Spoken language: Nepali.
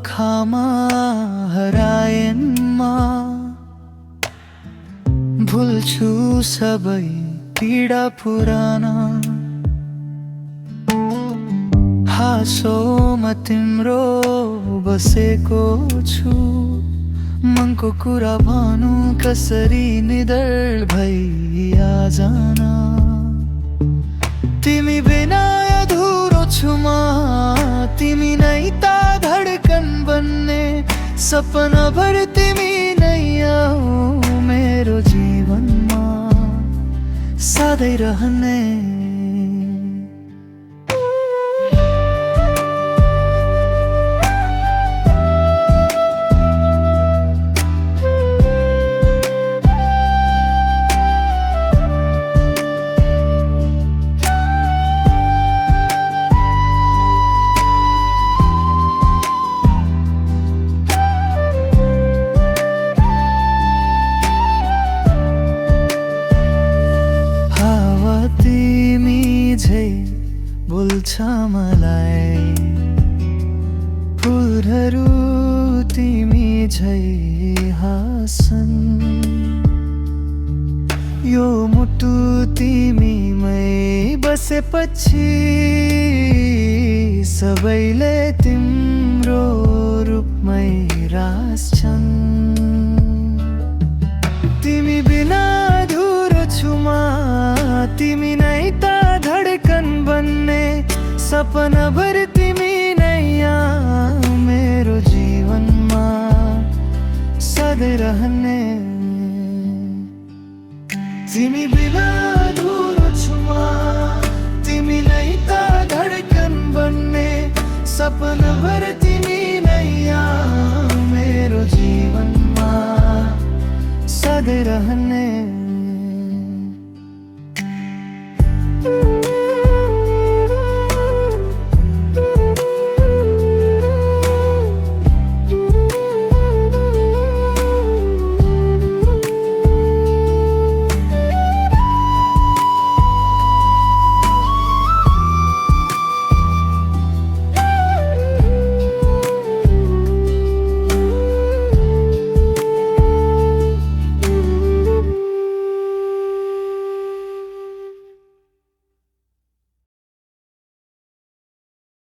आँखामा हराएनमा भुल्छु सबै पीडा पुराना। हाँसोमा तिम्रो बसेको छु, मनको कुरा भनु कसरी निडर भई आजान। तिमी बिना अधुरो छु म, तिमी नै त धडकन बन्ने सपना भर तिमी नै आऊ मेरो जीवनमा सधैँ रहने। बोल्छ मलाई फुलहरू तिमी झै हाँसन्, यो मुटु तिमीमै बसेपछि सबैले तिम्रो रूपमै रास्छन्। तिमी बिना अधुरो छु म, तिमी नै त धडकन बन्ने सपना भर तिमी नै आऊ मेरो जीवनमा सधैँ रहने। तिमी बिना अधुरो छु म, तिमी नै त धडकन बन्ने सपना भर तिमी नै आऊ मेरो जीवनमा सधैँ रहने।